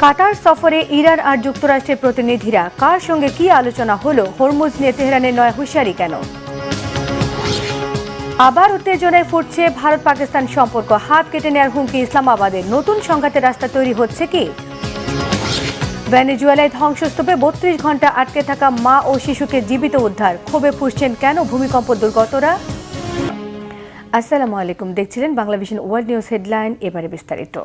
কাতার সফরে ইরান আর যুক্তরাষ্ট্রের প্রতিনিধিরা কার সঙ্গে কি আলোচনা হলো, হরমুজ নিয়ে তেহরানের নয়া হুঁশিয়ারি কেন? আবার উত্তেজনায় ফুটছে ভারত পাকিস্তান সম্পর্ক, হাত কেটে নেওয়ার হুমকি ইসলামাবাদের, নতুন সংঘাতের রাস্তা তৈরি হচ্ছে কি? ভেনেজুয়েলায় ধ্বংসস্তূপে ৩২ ঘন্টা আটকে থাকা মা ও শিশুকে জীবিত উদ্ধার, ক্ষোভে ফুঁসছেন কেন ভূমিকম্প দুর্গতরা? আসসালামু আলাইকুম, দেখছিলেন বাংলাভিশন ওয়ার্ল্ড নিউজ হেডলাইন। এবারে বিস্তারিত।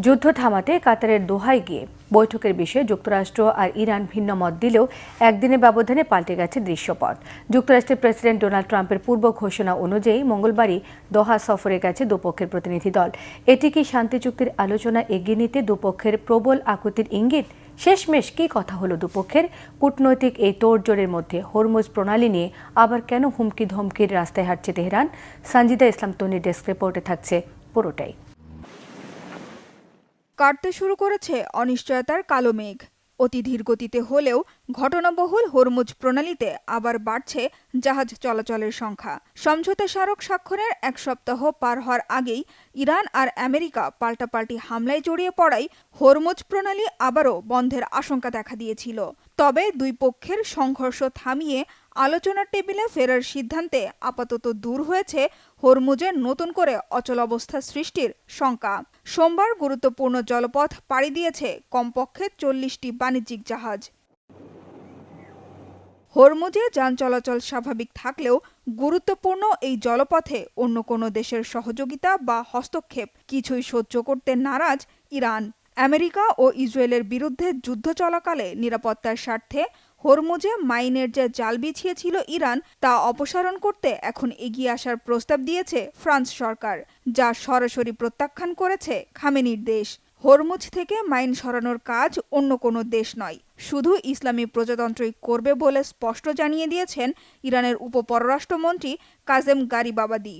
যুদ্ধ থামাতে কাতারের দোহায় গিয়ে বৈঠকের বিষয়ে যুক্তরাষ্ট্র আর ইরান ভিন্ন মত দিলেও একদিনের ব্যবধানে পাল্টে গেছে দৃশ্যপট। যুক্তরাষ্ট্রের প্রেসিডেন্ট ডোনাল্ড ট্রাম্পের পূর্ব ঘোষণা অনুযায়ী মঙ্গলবারই দোহা সফরে গেছে দুপক্ষের প্রতিনিধি দল। এটি কি শান্তি চুক্তির আলোচনা এগিয়ে নিতে দুপক্ষের প্রবল আকুতির ইঙ্গিত? শেষমেশ কি কথা হলো দুপক্ষের? কূটনৈতিক এই তোড়জোড়ের মধ্যে হরমুজ প্রণালী নিয়ে আবার কেন হুমকি ধমকির রাস্তায় হাঁটছে তেহরান? সঞ্জিদা ইসলাম তন্নির ডেস্ক রিপোর্টে থাকছে পুরোটাই। কাটতে শুরু করেছে অনিশ্চয়তার কালো মেঘ। অতি ধীর গতিতে হলেও ঘটনাবহুল হরমুজ প্রণালীতে আবার বাড়ছে জাহাজ চলাচলের সংখ্যা। সমঝোতা স্মারক স্বাক্ষরের এক সপ্তাহ পার হওয়ার আগেই ইরান আর আমেরিকা পাল্টাপাল্টি হামলায় জড়িয়ে পড়ায় হরমুজ প্রণালী আবারও বন্ধের আশঙ্কা দেখা দিয়েছিল। তবে দুই পক্ষের সংঘর্ষ থামিয়ে আলোচনার টেবিলে ফেরার সিদ্ধান্তে আপাতত দূর হয়েছে হরমুজের নতুন করে অচলাবস্থা সৃষ্টির শঙ্কা। সোমবার গুরুত্বপূর্ণ জলপথ পাড়ি দিয়েছে কমপক্ষে 40টি বাণিজ্যিক জাহাজ। হরমুজে যান চলাচল স্বাভাবিক থাকলেও গুরুত্বপূর্ণ এই জলপথে অন্য কোনো দেশের সহযোগিতা বা হস্তক্ষেপ কিছুই সহ্য করতে নারাজ ইরান। আমেরিকা ও ইসরায়েলের বিরুদ্ধে যুদ্ধ চলাকালে নিরাপত্তার স্বার্থে হরমুজে মাইনের যে জাল বিছিয়েছিল ইরান, তা অপসারণ করতে এখন এগিয়ে আসার প্রস্তাব দিয়েছে ফ্রান্স সরকার, যা সরাসরি প্রত্যাখ্যান করেছে খামেনির দেশ। হরমুজ থেকে মাইন সরানোর কাজ অন্য কোনো দেশ নয়, শুধু ইসলামী প্রজাতন্ত্রই করবে বলে স্পষ্ট জানিয়ে দিয়েছেন ইরানের উপপররাষ্ট্রমন্ত্রী কাজেম গারিবাবাদি।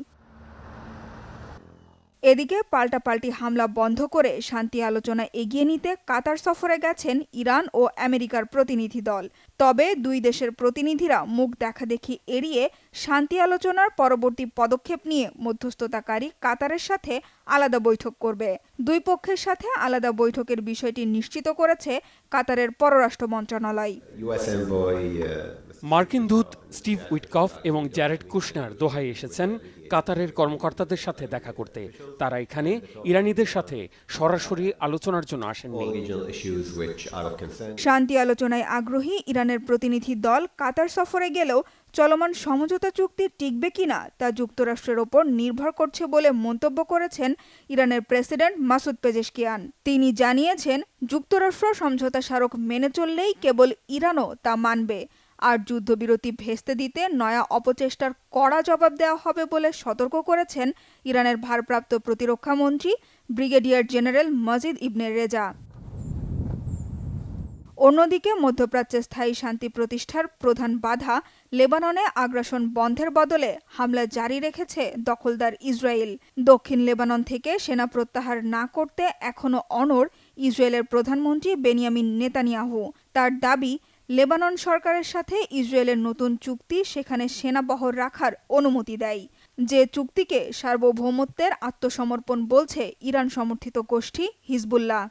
এদিকে পাল্টাপাল্টি হামলা বন্ধ করে শান্তি আলোচনা এগিয়ে নিতে কাতার সফরে গেছেন ইরান ও আমেরিকার প্রতিনিধি দল। তবে দুই দেশের প্রতিনিধিরা মুখ দেখাদেখি এড়িয়ে শান্তি আলোচনার পরবর্তী পদক্ষেপ নিয়ে মধ্যস্থতাকারী কাতারের সাথে আলাদা বৈঠক করবে। দুই পক্ষের সাথে আলাদা বৈঠকের বিষয়টি নিশ্চিত করেছে কাতারের পররাষ্ট্র মন্ত্রণালয়। মার্কিন দূত স্টিভ উইটকফ এবং জ্যারেড কুশনার দোহায় এসেছেন কাতারের কর্মকর্তাদের সাথে দেখা করতে। তারা এখানে ইরানিদের সাথে সরাসরি আলোচনার জন্য আসেননি। শান্তি আলোচনায় আগ্রহী ইরানের প্রতিনিধি দল কাতার সফরে গেলেও চলমান সমঝোতা চুক্তি টিকবে কিনা তা যুক্তরাষ্ট্রের ওপর নির্ভর করছে বলে মন্তব্য করেছেন ইরানের প্রেসিডেন্ট মাসুদ পেজেশকিয়ান। তিনি জানিয়েছেন, যুক্তরাষ্ট্র সমঝোতা স্মারক মেনে চললেই কেবল ইরানও তা মানবে, আর যুদ্ধবিরতি ভেস্তে দিতে নয়া অপচেষ্টার কড়া জবাব দেওয়া হবে বলে সতর্ক করেছেন ইরানের ভারপ্রাপ্ত প্রতিরক্ষা মন্ত্রী ব্রিগেডিয়ার জেনারেল মজিদ ইবনে রেজা। অন্যদিকে মধ্যপ্রাচ্যে স্থায়ী শান্তি প্রতিষ্ঠার প্রধান বাধা লেবাননে আগ্রাসন বন্ধের বদলে হামলা জারি রেখেছে দখলদার ইসরায়েল। দক্ষিণ লেবানন থেকে সেনা প্রত্যাহার না করতে এখনও অনড় ইসরায়েলের প্রধানমন্ত্রী বেনিয়ামিন নেতানিয়াহু। তার দাবি, লেবানন সরকারের সাথে ইসরায়েলের নতুন চুক্তি সেখানে সেনাবহর রাখার অনুমতি দেয়, যে চুক্তিকে সার্বভৌমত্বের আত্মসমর্পণ বলছে ইরান সমর্থিত গোষ্ঠী হিজবুল্লাহ।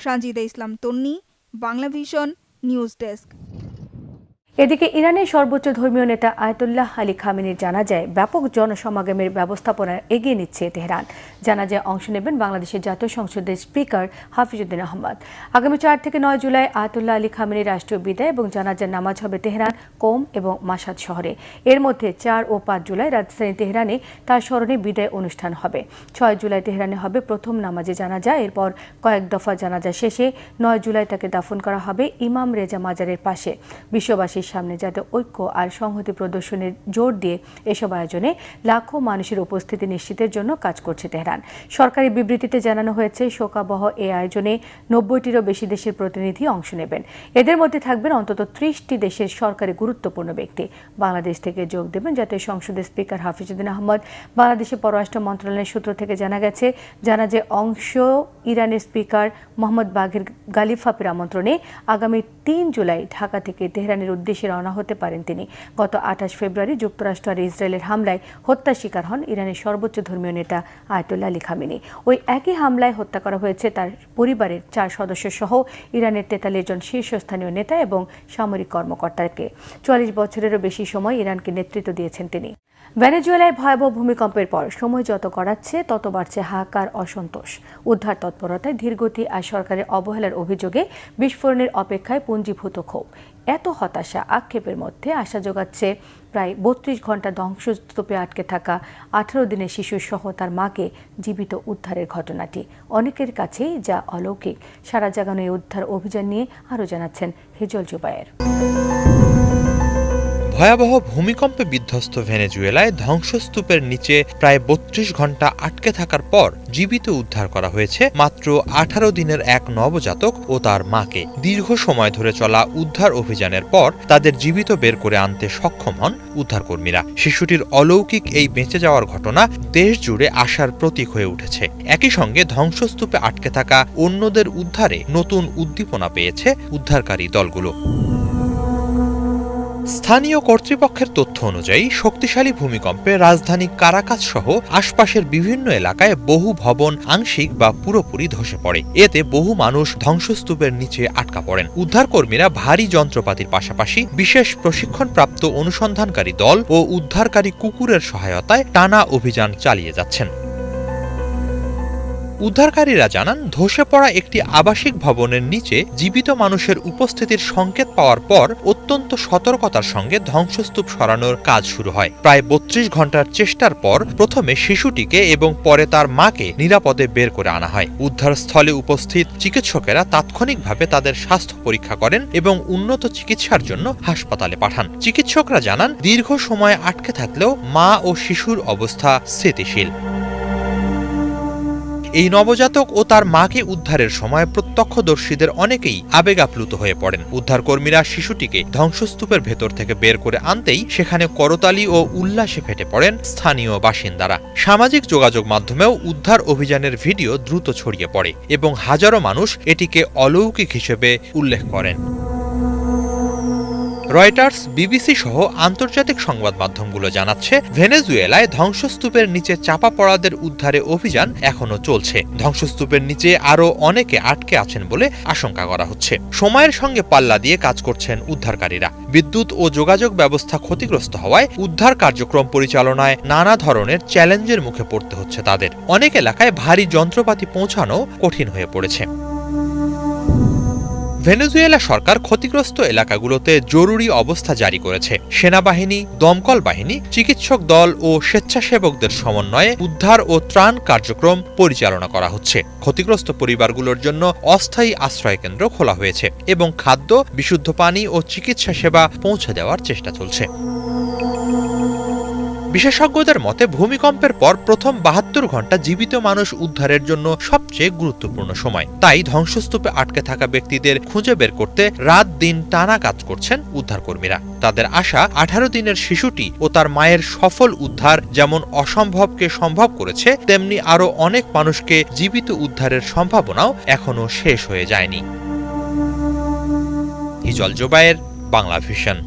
সঞ্জিদা ইসলাম তন্নি, বাংলাভিশন নিউজ ডেস্ক। এদিকে ইরানের সর্বোচ্চ ধর্মীয় নেতা আয়াতুল্লাহ আলী খামেনির জানাজায় ব্যাপক জনসমাগমের ব্যবস্থাপনা এগিয়ে নিচ্ছে তেহরান। জানাজায় অংশ নেবেন বাংলাদেশের জাতীয় সংসদের স্পিকার হাফিজউদ্দিন আহমদ। আগামী 4 থেকে 9 জুলাই আয়াতুল্লাহ আলী খামেনির রাষ্ট্রীয় বিদায় এবং জানাজার নামাজ হবে তেহরান, কোম এবং মাশহাদ শহরে। এর মধ্যে 4 ও 5 জুলাই রাজধানী তেহরানে তার স্মরণে বিদায় অনুষ্ঠান হবে। 6 জুলাই তেহরানে হবে প্রথম নামাজে জানাজা। এরপর কয়েক দফা জানাজা শেষে 9 জুলাই তাকে দাফন করা হবে ইমাম রেজা মাজারের পাশে। বিশ্ববাসী সামনে যাতে ঐক্য আর সংহতি প্রদর্শনের জোর দিয়ে এসব আয়োজনে লাখো মানুষের উপস্থিতি নিশ্চিতের জন্য কাজ করছে তেহরান। সরকারি বিবৃতিতে জানানো হয়েছে, শোকাবহ এই আয়োজনে 90টিরও বেশি দেশের প্রতিনিধি অংশ নেবেন। এদের মধ্যে থাকবেন অন্তত 30টি দেশের সরকারি গুরুত্বপূর্ণ ব্যক্তি। বাংলাদেশ থেকে যোগ দেবেন জাতীয় সংসদের স্পিকার হাফিজউদ্দিন আহমদ। বাংলাদেশের পররাষ্ট্র মন্ত্রণালয়ের সূত্র থেকে জানা গেছে, জানাজায় অংশ ইরানের স্পিকার মোহাম্মদ বাঘের গালিফাপের আমন্ত্রণে আগামী 3 জুলাই ঢাকা থেকে তেহরানের উদ্দেশ্যে উদ্দেশ্যে রওনা হতে পারেন তিনি। গত 28 ফেব্রুয়ারি যুক্তরাষ্ট্র আর ইসরায়েলের হামলায় হত্যার শিকার হন ইরানের সর্বোচ্চ ধর্মীয় নেতা আয়াতুল্লাহ আলী খামেনি। ওই একই হামলায় হত্যা করা হয়েছে তার পরিবারের 4 সদস্য সহ ইরানের 43 জন শীর্ষস্থানীয় নেতা এবং সামরিক কর্মকর্তাকে। 44 বছরেরও বেশি সময় ইরানকে নেতৃত্ব দিয়েছেন তিনি। ভেনেজুয়েলায় ভয়াবহ ভূমিকম্পের পর সময় যত গড়াচ্ছে তত বাড়ছে হাহাকার, অসন্তোষ। উদ্ধার তৎপরতায় ধীরগতি আর সরকারের অবহেলার অভিযোগে বিস্ফোরণের অপেক্ষায় পুঞ্জীভূত ক্ষোভ। এত হতাশা আক্ষেপের মধ্যে আশা যোগাচ্ছে প্রায় 32 ঘন্টা ধ্বংসস্তূপে আটকে থাকা 18 দিনের শিশু সহ তার মাকে জীবিত উদ্ধারের ঘটনাটি। অনেকের কাছেই যা অলৌকিক। সারা জাগানো এই উদ্ধার অভিযান নিয়ে আরও জানাচ্ছেন হিজল জুবায়ের। ভয়াবহ ভূমিকম্পে বিধ্বস্ত ভেনেজুয়েলায় ধ্বংসস্তূপের নিচে প্রায় 32 ঘন্টা আটকে থাকার পর জীবিত উদ্ধার করা হয়েছে মাত্র 18 দিনের এক নবজাতক ও তার মাকে। দীর্ঘ সময় ধরে চলা উদ্ধার অভিযানের পর তাদের জীবিত বের করে আনতে সক্ষম হন উদ্ধারকর্মীরা। শিশুটির অলৌকিক এই বেঁচে যাওয়ার ঘটনা দেশ জুড়ে আশার প্রতীক হয়ে উঠেছে। একই সঙ্গে ধ্বংসস্তূপে আটকে থাকা অন্যদের উদ্ধারে নতুন উদ্দীপনা পেয়েছে উদ্ধারকারী দলগুলো। স্থানীয় কর্তৃপক্ষের তথ্য অনুযায়ী শক্তিশালী ভূমিকম্পে রাজধানী কারাকাস সহ আশপাশের বিভিন্ন এলাকায় বহু ভবন আংশিক বা পুরোপুরি ধসে পড়ে। এতে বহু মানুষ ধ্বংসস্তূপের নিচে আটকা পড়েন। উদ্ধারকর্মীরা ভারী যন্ত্রপাতির পাশাপাশি বিশেষ প্রশিক্ষণপ্রাপ্ত অনুসন্ধানকারী দল ও উদ্ধারকারী কুকুরের সহায়তায় টানা অভিযান চালিয়ে যাচ্ছেন। উদ্ধারকারীরা জানান, ধসে পড়া একটি আবাসিক ভবনের নিচে জীবিত মানুষের উপস্থিতির সংকেত পাওয়ার পর অত্যন্ত সতর্কতার সঙ্গে ধ্বংসস্তূপ সরানোর কাজ শুরু হয়। প্রায় 32 ঘন্টার চেষ্টার পর প্রথমে শিশুটিকে এবং পরে তার মাকে নিরাপদে বের করে আনা হয়। উদ্ধারস্থলে উপস্থিত চিকিৎসকেরা তাৎক্ষণিকভাবে তাদের স্বাস্থ্য পরীক্ষা করেন এবং উন্নত চিকিৎসার জন্য হাসপাতালে পাঠান। চিকিৎসকরা জানান, দীর্ঘ সময় আটকে থাকলেও মা ও শিশুর অবস্থা স্থিতিশীল। এই নবজাতক ও তার মাকে উদ্ধারের সময় প্রত্যক্ষদর্শীদের অনেকেই আবেগ আপ্লুত হয়ে পড়েন। উদ্ধারকর্মীরা শিশুটিকে ধ্বংসস্তূপের ভেতর থেকে বের করে আনতেই সেখানে করতালি ও উল্লাসে ফেটে পড়েন স্থানীয় বাসিন্দারা। সামাজিক যোগাযোগ মাধ্যমেও উদ্ধার অভিযানের ভিডিও দ্রুত ছড়িয়ে পড়ে এবং হাজারো মানুষ এটিকে অলৌকিক হিসেবে উল্লেখ করেন। রয়টার্স, বিবিসি সহ আন্তর্জাতিক সংবাদ মাধ্যমগুলো জানাচ্ছে, ভেনেজুয়েলায় ধ্বংসস্তূপের নিচে চাপা পড়াদের উদ্ধারে অভিযান এখনো চলছে। ধ্বংসস্তূপের নিচে আরও অনেকে আটকে আছেন বলে আশঙ্কা করা হচ্ছে। সময়ের সঙ্গে পাল্লা দিয়ে কাজ করছেন উদ্ধারকারীরা। বিদ্যুৎ ও যোগাযোগ ব্যবস্থা ক্ষতিগ্রস্ত হওয়ায় উদ্ধার কার্যক্রম পরিচালনায় নানা ধরনের চ্যালেঞ্জের মুখে পড়তে হচ্ছে তাদের। অনেক এলাকায় ভারী যন্ত্রপাতি পৌঁছানো কঠিন হয়ে পড়েছে। ভেনেজুয়েলা সরকার ক্ষতিগ্রস্ত এলাকাগুলোতে জরুরি অবস্থা জারি করেছে। সেনাবাহিনী, দমকল বাহিনী, চিকিৎসক দল ও স্বেচ্ছাসেবকদের সমন্বয়ে উদ্ধার ও ত্রাণ কার্যক্রম পরিচালনা করা হচ্ছে। ক্ষতিগ্রস্ত পরিবারগুলোর জন্য অস্থায়ী আশ্রয়কেন্দ্র খোলা হয়েছে এবং খাদ্য, বিশুদ্ধ পানি ও চিকিৎসা সেবা পৌঁছে দেওয়ার চেষ্টা চলছে। বিশেষজ্ঞদের মতে, ভূমিকম্পের পর প্রথম 72 ঘন্টা জীবিত মানুষ উদ্ধারের জন্য সবচেয়ে গুরুত্বপূর্ণ সময়। তাই ধ্বংসস্তূপে আটকে থাকা ব্যক্তিদের খুঁজে বের করতে রাত দিন টানা কাজ করছেন উদ্ধারকর্মীরা। তাদের আশা, 18 দিনের শিশুটি ও তার মায়ের সফল উদ্ধার যেমন অসম্ভবকে সম্ভব করেছে, তেমনি আরও অনেক মানুষকে জীবিত উদ্ধারের সম্ভাবনাও এখনো শেষ হয়ে যায়নি। হিজল জুবায়ের, বাংলা ভিশন।